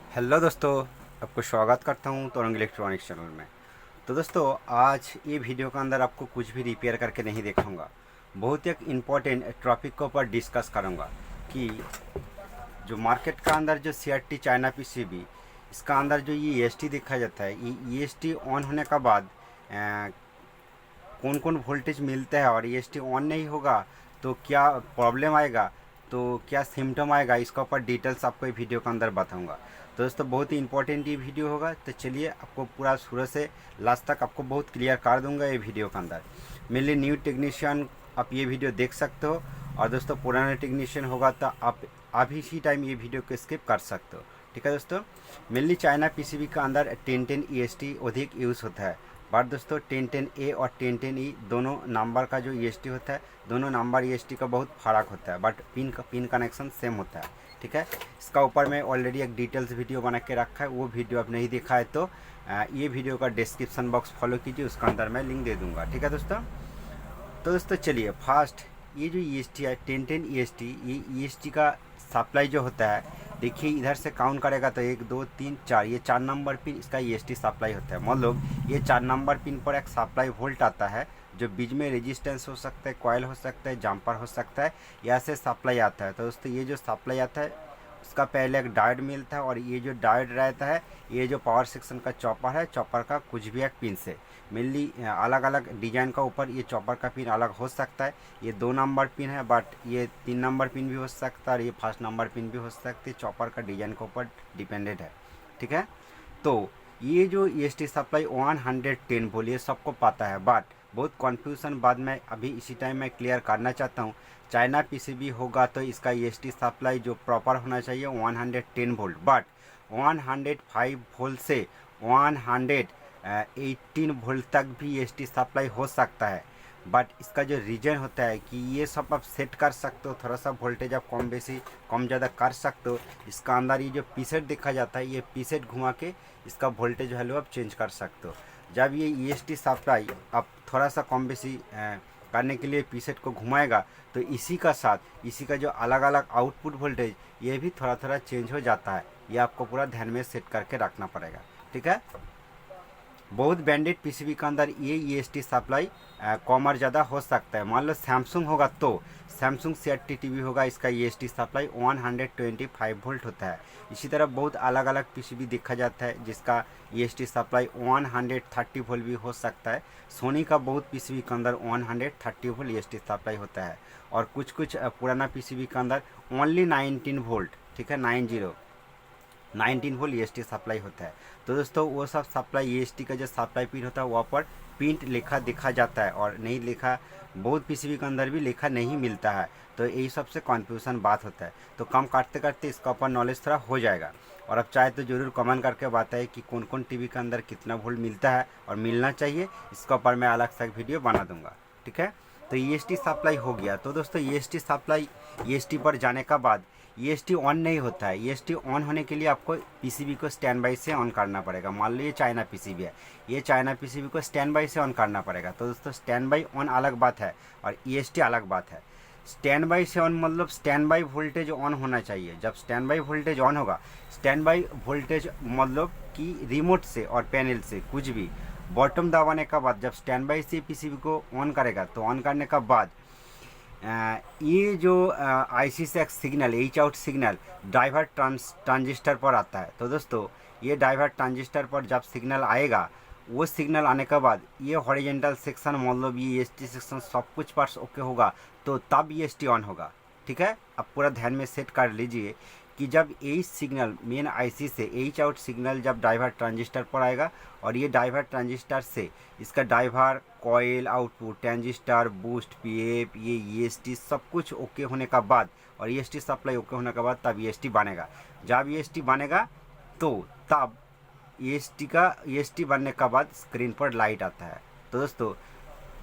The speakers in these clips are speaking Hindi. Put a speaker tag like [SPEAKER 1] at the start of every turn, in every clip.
[SPEAKER 1] हेलो दोस्तों, आपको स्वागत करता हूं तोरंग इलेक्ट्रॉनिक्स चैनल में। तो दोस्तों, आज ये वीडियो के अंदर आपको कुछ भी रिपेयर करके नहीं दिखाऊंगा। बहुत एक इम्पोर्टेंट टॉपिक के ऊपर डिस्कस करूंगा कि जो मार्केट का अंदर जो CRT चाइना PCB, इसका अंदर जो ये EST देखा जाता है, ये EST ऑन होने का बाद कौन कौन वोल्टेज मिलता है, और EST ऑन नहीं होगा तो क्या प्रॉब्लम आएगा, तो क्या सिम्टम आएगा, इसका ऊपर डिटेल्स आपको ये वीडियो के अंदर बताऊंगा। तो दोस्तों, बहुत ही इंपॉर्टेंट ये वीडियो होगा, तो चलिए आपको पूरा शुरू से लास्ट तक आपको बहुत क्लियर कर दूंगा ये वीडियो के अंदर। मेनली न्यू टेक्नीशियन आप ये वीडियो देख सकते हो, और दोस्तों पुराना टेक्नीशियन होगा तो आप अभी इसी टाइम ये वीडियो को स्किप कर सकते हो। ठीक है दोस्तों, मेनली चाइना PCB का अंदर 1010 EST अधिक यूज़ होता है। बट दोस्तों 1010A और 1010E दोनों नंबर का जो EST होता है, दोनों नंबर EST का बहुत फ़र्क होता है, बट पिन कनेक्शन सेम होता है। ठीक है, इसका ऊपर मैं ऑलरेडी एक डिटेल्स वीडियो बना के रखा है, वो वीडियो आप नहीं देखा है तो ये वीडियो का डिस्क्रिप्शन बॉक्स फॉलो कीजिए, उसका अंदर मैं लिंक दे दूँगा। ठीक है दोस्तों, तो दोस्तों चलिए फास्ट, ये जो EST है 1010 EST, ये EST का सप्लाई जो होता है, देखिए इधर से काउंट करेगा तो 1 2 3 4, ये 4 नंबर पिन इसका EST सप्लाई होता है। मतलब ये 4 नंबर पिन पर एक सप्लाई वोल्ट आता है, जो बीच में रेजिस्टेंस हो सकता है, कॉयल हो सकता है, जंपर हो सकता है, यहाँ से सप्लाई आता है। तो दोस्तों ये जो सप्लाई आता है उसका पहले एक डायोड मिलता है, और ये जो डायोड रहता है, ये जो पावर सेक्शन का चॉपर है, चॉपर का कुछ भी एक पिन से मेनली अलग अलग डिजाइन का ऊपर ये चॉपर का पिन अलग हो सकता है। ये 2 नंबर पिन है, बट ये 3 नंबर पिन भी हो सकता है, और ये 5 नंबर पिन भी हो सकती है, चॉपर का डिजाइन के ऊपर डिपेंडेंट है। ठीक है, तो ये जो EST सप्लाई 110 वोल्ट, ये सबको पता है, बट बहुत कन्फ्यूजन बाद में अभी इसी टाइम में क्लियर करना चाहता हूँ। चाइना PCB होगा तो इसका EST सप्लाई जो प्रॉपर होना चाहिए 110 वोल्ट, बट 105 वोल्ट से 118 वोल्ट तक भी EST सप्लाई हो सकता है। बट इसका जो रीजन होता है कि ये सब आप सेट कर सकते हो, थोड़ा सा वोल्टेज आप कम बेसी कम ज़्यादा कर सकते हो। इसका अंदर ये जो पीसेट देखा जाता है, ये पीसेट घुमा के इसका वोल्टेज वैल्यू आप चेंज कर सकते हो। जब ये EST सप्लाई आप थोड़ा सा कम बेसी करने के लिए पीसेट को घुमाएगा, तो इसी का साथ इसी का जो अलग अलग आउटपुट वोल्टेज, ये भी थोड़ा थोड़ा चेंज हो जाता है। ये आपको पूरा ध्यान में सेट करके रखना पड़ेगा। ठीक है, बहुत ब्रांडेड PCB के अंदर ये EST सप्लाई कम और ज़्यादा हो सकता है। मान लो सैमसंग होगा तो सैमसंग CRT TV होगा, इसका EST सप्लाई 125 वोल्ट होता है। इसी तरह बहुत अलग अलग PCB देखा जाता है जिसका EST सप्लाई 130 वोल्ट भी हो सकता है। सोनी का बहुत PCB के अंदर 130 वोल्ट EST सप्लाई होता है, और कुछ कुछ पुराना PCB के अंदर ओनली 19 वोल्ट, ठीक है 19 वोल्ट EST सप्लाई होता है। तो दोस्तों वो सब सप्लाई EST का जो सप्लाई पिन होता है वहाँ पर पिन लिखा दिखा जाता है, और नहीं लिखा, बहुत PCB के अंदर भी लिखा नहीं मिलता है। तो यही सबसे कन्फ्यूजन बात होता है। तो कम करते करते इसका ऊपर नॉलेज थोड़ा हो जाएगा, और अब चाहे तो ज़रूर कमेंट करके बताएं कि कौन कौन टीवी के अंदर कितना वोल्ट मिलता है और मिलना चाहिए। इसका ऊपर मैं अलग से एक वीडियो बना दूंगा। ठीक है, तो EST सप्लाई हो गया। तो दोस्तों EST सप्लाई, EST पर जाने का बाद EST ऑन नहीं होता है। EST ऑन होने के लिए आपको PCB को स्टैंड बाई से ऑन करना पड़ेगा। मान लो ये चाइना PCB है, ये चाइना PCB को स्टैंड बाई से ऑन करना पड़ेगा। तो दोस्तों स्टैंड बाई ऑन अलग बात है और EST अलग बात है। स्टैंड बाई से ऑन मतलब स्टैंड बाई वोल्टेज ऑन होना चाहिए। जब स्टैंड बाई वोल्टेज ऑन होगा, स्टैंड बाई वोल्टेज मतलब कि रिमोट से और पैनल से कुछ भी बॉटम दबाने का बाद जब स्टैंड बाई से PCB को ऑन करेगा, तो ऑन करने का बाद ये जो IC से एक signal, H out signal driver transistor पर आता है। तो दोस्तों ये ड्राइवर ट्रांजिस्टर पर जब सिग्नल आएगा, वो सिग्नल आने के बाद ये हॉरिजेंटल सेक्शन मतलब ये EST सेक्शन सब कुछ पार्ट्स ओके होगा, तो तब EST ऑन होगा। ठीक है, अब पूरा ध्यान में सेट कर लीजिए कि जब यही सिग्नल मेन IC से एच आउट सिग्नल जब ड्राइवर ट्रांजिस्टर पर आएगा, और ये ड्राइवर ट्रांजिस्टर से इसका driver coil output transistor boost PF ये EST सब कुछ ओके होने का बाद, और EST सप्लाई ओके होने के बाद तब EST बनेगा। जब EST बनेगा तो तब EST बनने के बाद स्क्रीन पर लाइट आता है। तो दोस्तों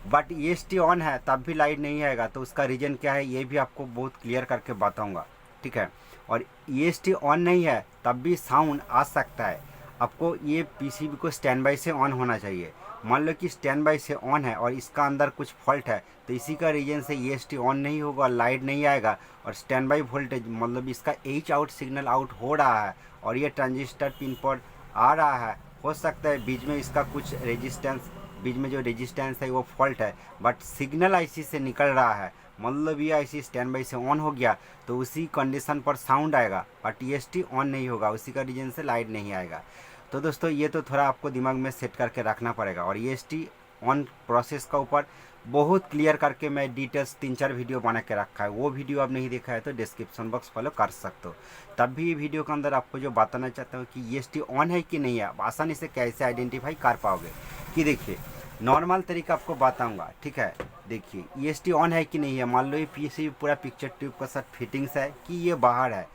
[SPEAKER 1] बट EST ऑन है तब भी लाइट नहीं आएगा, तो उसका रीज़न क्या है ये भी आपको बहुत क्लियर करके बताऊंगा। ठीक है, और EST ऑन नहीं है तब भी साउंड आ सकता है। आपको ये PCB को स्टैंड बाई से ऑन होना चाहिए। मान लो कि स्टैंड बाई से ऑन है और इसका अंदर कुछ फॉल्ट है, तो इसी का रीजन से EST ऑन नहीं होगा, लाइट नहीं आएगा और स्टैंड बाई वोल्टेज मतलब इसका H आउट सिग्नल आउट हो रहा है और ये ट्रांजिस्टर पिन पर आ रहा है। हो सकता है बीच में इसका कुछ रेजिस्टेंस, बीच में जो रेजिस्टेंस है वो फॉल्ट है, बट सिग्नल IC से निकल रहा है, मतलब ये IC स्टैंड बाई से ऑन हो गया तो उसी कंडीशन पर साउंड आएगा, बट EST ऑन नहीं होगा, उसी का रीजन से लाइट नहीं आएगा। तो दोस्तों ये तो थोड़ा आपको दिमाग में सेट करके रखना पड़ेगा। और EST ऑन प्रोसेस का ऊपर बहुत क्लियर करके मैं डिटेल्स 3-4 वीडियो बना के रखा है, वो वीडियो आप नहीं देखा है तो डिस्क्रिप्शन बॉक्स फॉलो कर सकते हो। तब भी वीडियो के अंदर आपको जो बताना चाहता हूँ कि EST ऑन है कि नहीं है, आप आसानी से कैसे आइडेंटिफाई कर पाओगे। कि देखिए नॉर्मल तरीका आपको बताऊंगा, ठीक है। देखिए EST ऑन है कि नहीं है, मान लो ये पीसी पूरा पिक्चर ट्यूब का साथ फिटिंग्स है कि ये बाहर है,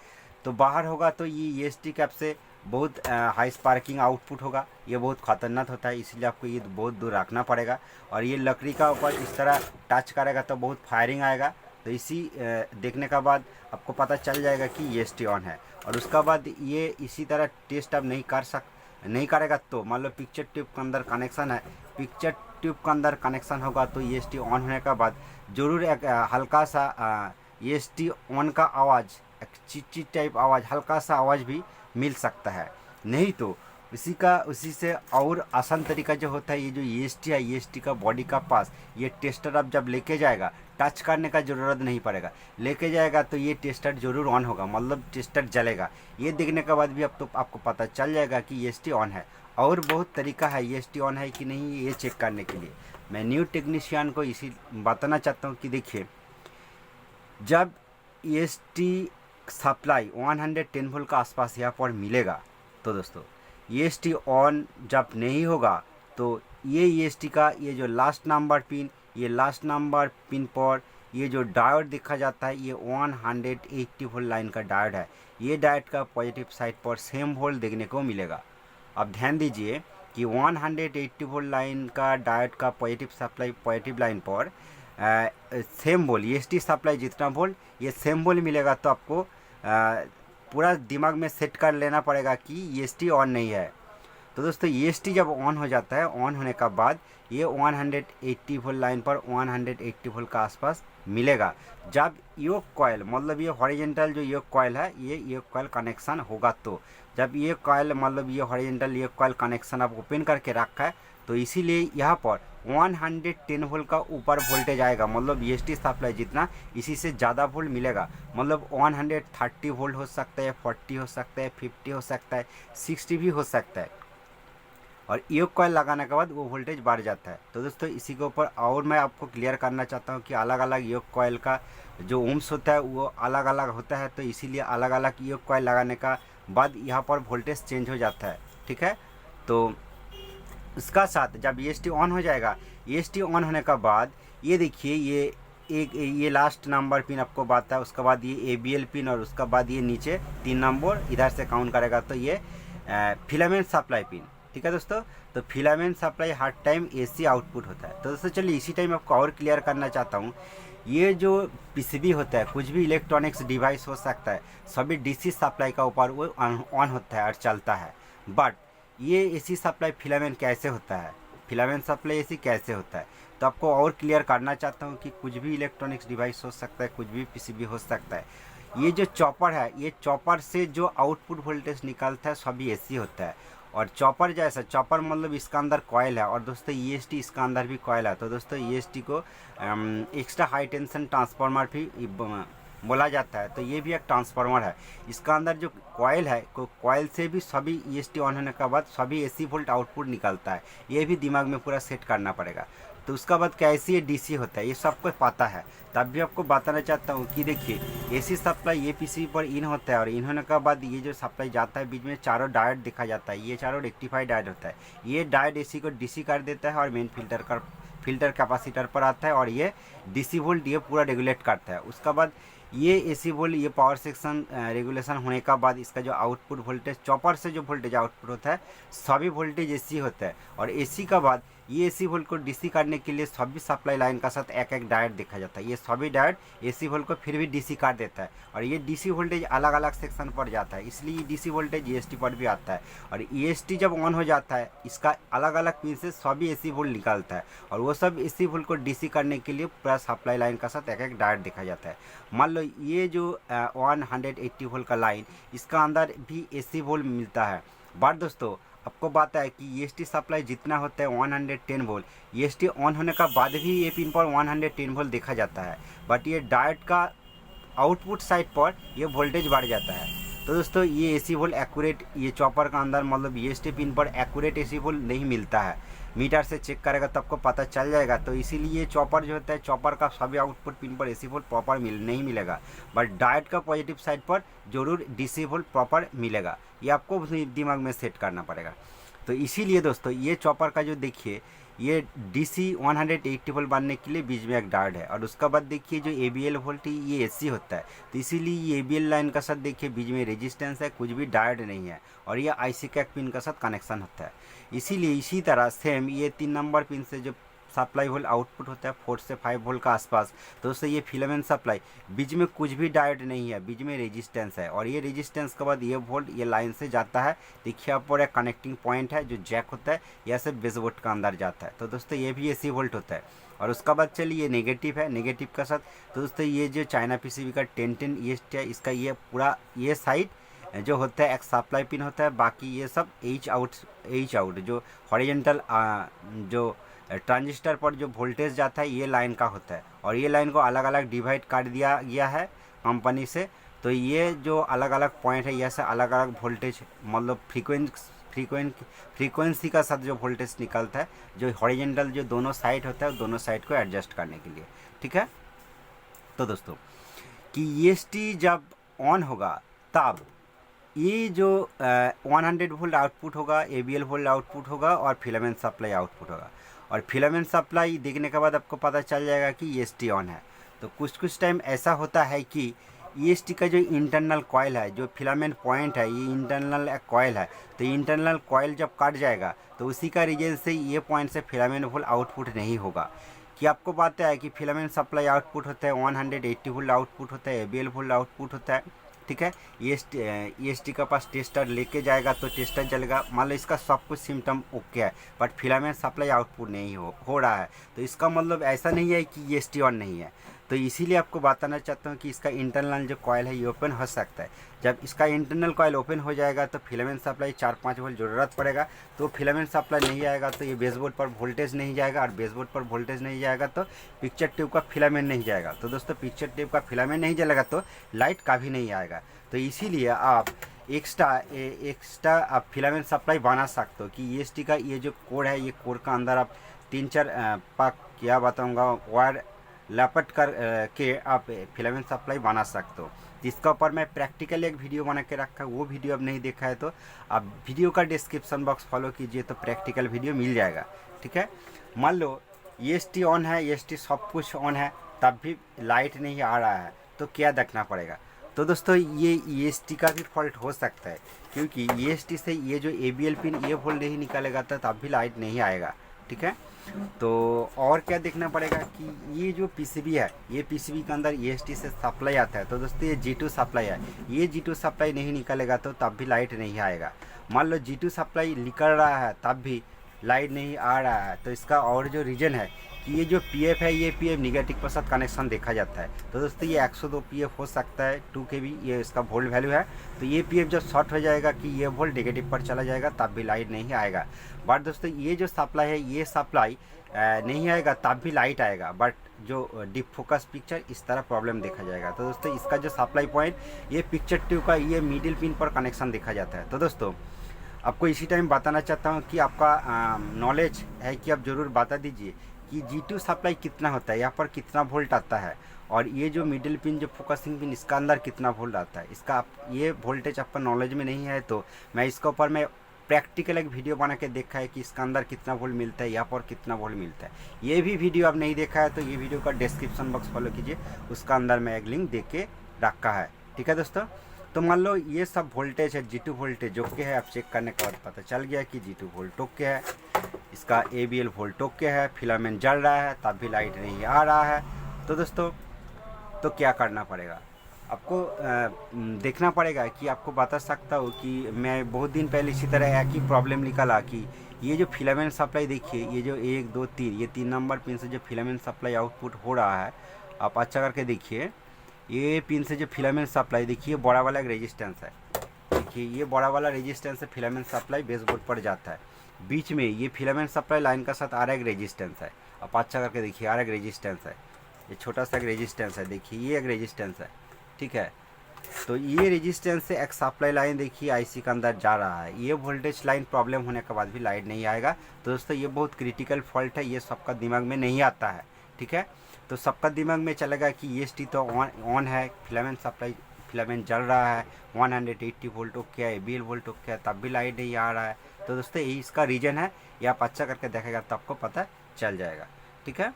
[SPEAKER 1] तो बाहर होगा तो ये EST कैप से बहुत हाई स्पार्किंग आउटपुट होगा, ये बहुत ख़तरनाक होता है, इसलिए आपको ये बहुत दूर रखना पड़ेगा। और ये लकड़ी का ऊपर इस तरह टच करेगा तो बहुत फायरिंग आएगा, तो इसी देखने का बाद आपको पता चल जाएगा कि EST ऑन है। और उसका बाद ये इसी तरह टेस्ट आप नहीं करेगा तो मान लो पिक्चर ट्यूब के अंदर कनेक्शन है, पिक्चर ट्यूब के अंदर कनेक्शन होगा तो EST ऑन होने का बाद ज़रूर एक हल्का सा EST ऑन का आवाज़, एक चिट टाइप आवाज़, हल्का सा आवाज़ भी मिल सकता है। नहीं तो उसी से और आसान तरीका जो होता है, ये जो EST है, EST का बॉडी का पास ये टेस्टर आप जब लेके जाएगा, टच करने का ज़रूरत नहीं पड़ेगा, लेके जाएगा तो ये टेस्टर ज़रूर ऑन होगा, मतलब टेस्टर जलेगा। ये देखने के बाद भी अब तो आपको पता चल जाएगा कि EST ऑन है। और बहुत तरीका है EST ऑन है कि नहीं ये चेक करने के लिए। मैं न्यू टेक्नीशियन को इसी बताना चाहता हूँ कि देखिए जब EST सप्लाई 110 वोल्ट का आसपास यहाँ पर मिलेगा तो दोस्तों EST ऑन जब नहीं होगा तो ये EST का ये जो लास्ट नंबर पिन, ये लास्ट नंबर पिन पर ये जो डायोड देखा जाता है, ये 180 वोल्ट लाइन का डायोड है। ये डायोड का पॉजिटिव साइड पर सेम वोल्ट देखने को मिलेगा। अब ध्यान दीजिए कि 180 वोल्ट लाइन का डायोड का पॉजिटिव सप्लाई पॉजिटिव लाइन पर सेम वोल्ट EST सप्लाई जितना वोल्ट ये सेम वोल्ट मिलेगा, तो आपको पूरा दिमाग में सेट कर लेना पड़ेगा कि EST ऑन नहीं है। तो दोस्तों EST जब ऑन हो जाता है, ऑन होने का बाद ये 180 वोल्ट लाइन पर 180 वोल्ट का आसपास मिलेगा। जब योक कॉइल मतलब ये हॉरिजेंटल जो योक कॉइल है, ये योक कॉइल कनेक्शन होगा, तो जब ये कॉइल मतलब ये हॉरिजेंटल योक कॉइल कनेक्शन आप ओपन करके रखा है, तो इसीलिए यहाँ पर 110 वोल्ट का ऊपर वोल्टेज आएगा, मतलब EST सप्लाई जितना इसी से ज़्यादा वोल्ट मिलेगा, मतलब 130 वोल्ट हो सकता है, 40 हो सकता है, 50 हो सकता है, 60 भी हो सकता है। और योक कॉइल लगाने के बाद वो वोल्टेज बढ़ जाता है। तो दोस्तों इसी के ऊपर और मैं आपको क्लियर करना चाहता हूँ कि अलग अलग योक कॉइल का जो ओम्स होता है वो अलग अलग होता है, तो इसीलिए अलग अलग योक कॉइल लगाने का बाद यहाँ पर वोल्टेज चेंज हो जाता है, ठीक है। तो इसका साथ जब EST ऑन हो जाएगा, EST ऑन होने का बाद ये देखिए ये लास्ट नंबर पिन आपको बात है, उसके बाद ये ABL पिन और उसके बाद ये नीचे 3 नंबर इधर से काउंट करेगा, तो ये फिलामेंट सप्लाई पिन, ठीक है दोस्तों। तो फिलामेंट सप्लाई हर टाइम AC आउटपुट होता है। तो दोस्तों चलिए इसी टाइम आपको और क्लियर करना चाहता हूँ, ये जो PCB होता है, कुछ भी इलेक्ट्रॉनिक्स डिवाइस हो सकता है, सभी DC सप्लाई का ऊपर वो ऑन होता है और चलता है। बट ये AC सप्लाई फिलामेंट कैसे होता है, फिलामेंट सप्लाई AC कैसे होता है, तो आपको और क्लियर करना चाहता हूँ कि कुछ भी इलेक्ट्रॉनिक्स डिवाइस हो सकता है, कुछ भी PCB हो सकता है। ये जो चॉपर है, ये चॉपर से जो आउटपुट वोल्टेज निकलता है सभी AC होता है। और चॉपर जैसा, चॉपर मतलब इसका अंदर कॉयल है, और दोस्तों EST इसका अंदर भी कॉयल है। तो दोस्तों EST को एक्स्ट्रा हाई टेंशन ट्रांसफार्मर भी बोला जाता है, तो ये भी एक ट्रांसफार्मर है। इसका अंदर जो कॉयल है, कॉयल से भी सभी EST ऑन होने के बाद सभी AC वोल्ट आउटपुट निकलता है, ये भी दिमाग में पूरा सेट करना पड़ेगा। तो उसका बाद कैसे ये DC होता है ये सबको पता है, तब भी आपको बताना चाहता हूँ कि देखिए AC सप्लाई ये PCB पर इन होता है, और इन होने के बाद ये जो सप्लाई जाता है बीच में चारों डायोड दिखा जाता है, ये चारों रेक्टिफाइड डायोड होता है। ये डायोड AC को DC कर देता है और मेन फिल्टर कैपेसिटर पर आता है, और ये DC वोल्ट ये पूरा रेगुलेट करता है। उसका बाद ये AC वोल्ट ये पावर सेक्शन रेगुलेशन होने का बाद इसका जो आउटपुट वोल्टेज चॉपर से जो वोल्टेज आउटपुट होता है सभी वोल्टेज AC होता है। और AC का बाद ये एसी वोल्ट को डीसी करने के लिए सभी सप्लाई लाइन का साथ एक एक डायोड देखा जाता है। ये सभी डायोड एसी वोल्ट को फिर भी डीसी कर देता है और ये डीसी वोल्टेज अलग अलग सेक्शन पर जाता है, इसलिए डीसी वोल्टेज ईएसटी पर भी आता है। और ईएसटी जब ऑन हो जाता है इसका अलग अलग पिन से सभी एसी वोल्ट निकालता है और वो सब एसी वोल्ट को डीसी करने के लिए पूरा सप्लाई लाइन का साथ एक एक डायोड देखा जाता है। मान लो ये जो 180 वोल्ट का लाइन, इसका अंदर भी एसी वोल्ट मिलता है। बट दोस्तों आपको बात है कि ईएसटी सप्लाई जितना होता है 110 वोल्ट, ईएसटी ऑन होने का बाद भी ये पिन पर 110 वोल्ट देखा जाता है, बट ये डायोड का आउटपुट साइड पर ये वोल्टेज बढ़ जाता है। तो दोस्तों ये एसी वोल्ट एक्यूरेट, ये चॉपर का अंदर मतलब ईएसटी पिन पर एक्यूरेट एसी वोल्ट नहीं मिलता है। मीटर से चेक करेगा तो आपको पता चल जाएगा। तो इसीलिए चॉपर जो होता है, चॉपर का सभी आउटपुट पिन पर एसी वोल्ट प्रॉपर नहीं मिलेगा, बट डायोड का पॉजिटिव साइड पर जरूर डीसी वोल्ट प्रॉपर मिलेगा। ये आपको दिमाग में सेट करना पड़ेगा। तो इसीलिए दोस्तों ये चॉपर का जो देखिए ये डीसी 180 वोल्ट बनने के लिए बीच में एक डायोड है और उसका बाद देखिए जो एबीएल वोल्ट ये एसी होता है। तो इसीलिए ये एबीएल लाइन का साथ देखिए बीच में रेजिस्टेंस है, कुछ भी डायोड नहीं है और ये आईसी का एक पिन का साथ कनेक्शन होता है। इसीलिए इसी तरह सेम ये 3 नंबर पिन से जो सप्लाई वोल्ट आउटपुट होता है 4 से 5 वोल्ट का आसपास, तो उससे ये फिलामेंट सप्लाई बीच में कुछ भी डायोड नहीं है, बीच में रेजिस्टेंस है और ये रेजिस्टेंस के बाद ये वोल्ट ये लाइन से जाता है। देखिए आप पर एक कनेक्टिंग पॉइंट है जो जैक होता है, यह से बेस वोल्ट का अंदर जाता है। तो दोस्तों ये भी एसी वोल्ट होता है। और उसका बाद चलिए नेगेटिव है, नेगेटिव का साथ तो दोस्तों ये जो चाइना पीसीबी का 1010 ईएसटी है, इसका ये पूरा ये साइड जो होता है एक सप्लाई पिन होता है, बाकी ये सब एच आउट जो हॉरिजॉन्टल जो ट्रांजिस्टर पर जो वोल्टेज जाता है ये लाइन का होता है और ये लाइन को अलग अलग डिवाइड कर दिया गया है कंपनी से। तो ये जो अलग अलग पॉइंट है, यह से अलग अलग वोल्टेज मतलब फ्रीक्वेंसी का साथ जो वोल्टेज निकलता है, जो हॉरिजॉन्टल जो दोनों साइड होता है दोनों साइड को एडजस्ट करने के लिए, ठीक है। तो दोस्तों कि ईएसटी जब ऑन होगा तब ये जो 100 वोल्ट आउटपुट होगा, एबीएल वोल्ट आउटपुट होगा और फिलामेंट सप्लाई आउटपुट होगा। और फिलामेंट सप्लाई देखने के बाद आपको पता चल जाएगा कि ईएसटी ऑन है। तो कुछ टाइम ऐसा होता है कि ईएसटी का जो इंटरनल कॉइल है, जो फिलामेंट पॉइंट है, ये इंटरनल एक कॉइल है। तो इंटरनल कॉइल जब कट जाएगा तो उसी का रीजन से ये पॉइंट से फिलामेंट वोल्ट आउटपुट नहीं होगा। कि आपको बात है कि फिलामेंट सप्लाई आउटपुट होता है 180 वोल्ट आउटपुट होता है, एबीएल वोल्ट आउटपुट होता है, ठीक है। ईएसटी का पास टेस्टर लेके जाएगा तो टेस्टर चलेगा। मान लो इसका सब कुछ सिम्टम ओके है बट फिलामेंट सप्लाई आउटपुट नहीं हो रहा है, तो इसका मतलब ऐसा नहीं है कि ईएसटी ऑन नहीं है। तो इसीलिए आपको बताना चाहता हूँ कि इसका इंटरनल जो कॉइल है ये ओपन हो सकता है। जब इसका इंटरनल कॉइल ओपन हो जाएगा तो फिलामेंट सप्लाई 4-5 वोल्ट ज़रूरत पड़ेगा। तो फिलामेंट सप्लाई नहीं आएगा तो ये बेसबोर्ड पर वोल्टेज नहीं जाएगा और बेसबोर्ड पर वोल्टेज नहीं जाएगा तो पिक्चर ट्यूब का फिलामेंट नहीं जाएगा। तो दोस्तों पिक्चर ट्यूब का फिलामेंट नहीं जलेगा तो लाइट कभी नहीं आएगा। तो इसीलिए आप एक्स्ट्रा आप फिलामेंट सप्लाई बना सकते हो कि ईएसटी का ये जो कोड है, ये कोड का अंदर आप 3-4 पाक क्या बताऊँगा वायर लपट कर के आप फिलामेंट सप्लाई बना सकते हो। जिसका ऊपर मैं प्रैक्टिकल एक वीडियो बना के रखा है, वो वीडियो अब नहीं देखा है तो आप वीडियो का डिस्क्रिप्शन बॉक्स फॉलो कीजिए तो प्रैक्टिकल वीडियो मिल जाएगा, ठीक है। मान लो ईएसटी ऑन है, ईएसटी सब कुछ ऑन है, तब भी लाइट नहीं आ रहा है तो क्या देखना पड़ेगा। तो दोस्तों ये ईएसटी का भी फॉल्ट हो सकता है क्योंकि ईएसटी से ये जो एबीएल पिन ये वोल्ट नहीं निकालेगा तो तब भी लाइट नहीं आएगा, ठीक है। तो और क्या देखना पड़ेगा कि ये जो पीसीबी है, ये पीसीबी के अंदर ईएसटी से सप्लाई आता है। तो दोस्तों ये G2 सप्लाई है, ये G2 सप्लाई नहीं निकलेगा तो तब भी लाइट नहीं आएगा। मान लो G2 सप्लाई निकल रहा है तब भी लाइट नहीं आ रहा है, तो इसका और जो रीज़न है कि ये जो पीएफ है, ये पीएफ निगेटिव के साथ कनेक्शन देखा जाता है। तो दोस्तों ये 102 पीएफ हो सकता है, 2 kV ये इसका वोल्ट वैल्यू है। तो ये पीएफ जब शॉर्ट हो जाएगा कि ये वोल्ट नेगेटिव पर चला जाएगा तब भी लाइट नहीं आएगा। बट दोस्तों ये जो सप्लाई है, ये सप्लाई नहीं आएगा तब भी लाइट आएगा, बट जो डीप फोकस पिक्चर इस तरह प्रॉब्लम देखा जाएगा। तो दोस्तों इसका जो सप्लाई पॉइंट ये पिक्चर ट्यूब का ये मिडिल पिन पर कनेक्शन देखा जाता है। तो दोस्तों आपको इसी टाइम बताना चाहता हूँ कि आपका नॉलेज है कि आप ज़रूर बता दीजिए कि G2 सप्लाई कितना होता है, यहाँ पर कितना वोल्ट आता है, और ये जो मिडिल पिन जो फोकसिंग पिन इसका अंदर कितना वोल्ट आता है। इसका आप ये वोल्टेज आपका नॉलेज में नहीं है तो मैं इसके ऊपर मैं प्रैक्टिकल एक वीडियो बना के देखा है कि इसका अंदर कितना वोल्ट मिलता है, यहाँ पर कितना वोल्ट मिलता है। ये भी वीडियो आप नहीं देखा है तो ये वीडियो का डिस्क्रिप्शन बॉक्स फॉलो कीजिए, उसका अंदर मैं एक लिंक दे के रखा है, ठीक है दोस्तों। तो मान लो ये सब वोल्टेज है G2 वोल्टेज ओके है, आप चेक करने के बाद पता चल गया कि G2 वोल्ट ओके है। इसका ABL वोल्ट ओके है, फिलामेंट जल रहा है तब भी लाइट नहीं आ रहा है। तो दोस्तों तो क्या करना पड़ेगा आपको, देखना पड़ेगा कि आपको बता सकता हूँ कि मैं बहुत दिन पहले इसी तरह एक ही प्रॉब्लम निकाला कि ये जो फिलामेंट सप्लाई देखिए, ये जो 1 2 3 ये 3 नंबर पिन से जो फिलामेंट सप्लाई आउटपुट हो रहा है, आप अच्छा करके देखिए। ये पिन से जो फिलामेंट सप्लाई देखिए, बड़ा वाला एक रेजिस्टेंस है, देखिए ये बड़ा वाला रेजिस्टेंस से फिलामेंट सप्लाई बेसबोर्ड पर जाता है। बीच में ये फिलामेंट सप्लाई लाइन का साथ एक रेजिस्टेंस है, आप अच्छा करके देखिए एक रेजिस्टेंस है, ये छोटा सा एक रेजिस्टेंस है, देखिए ये एक रेजिस्टेंस है, ठीक है। तो ये रेजिस्टेंस से एक सप्लाई लाइन देखिए आईसी के अंदर जा रहा है, ये वोल्टेज लाइन प्रॉब्लम होने के बाद भी लाइट नहीं आएगा। तो दोस्तों ये बहुत क्रिटिकल फॉल्ट है, ये सबका दिमाग में नहीं आता है, ठीक है। तो सबका दिमाग में चलेगा कि EST तो ऑन है, फिलामेंट सप्लाई फिलामेंट जल रहा है, 180 वोल्ट ओके है, ABL वोल्ट ओके है, तब भी लाइट नहीं आ रहा है। तो दोस्तों यही इसका रीज़न है, ये आप अच्छा करके देखेगा तो आपको पता चल जाएगा, ठीक है।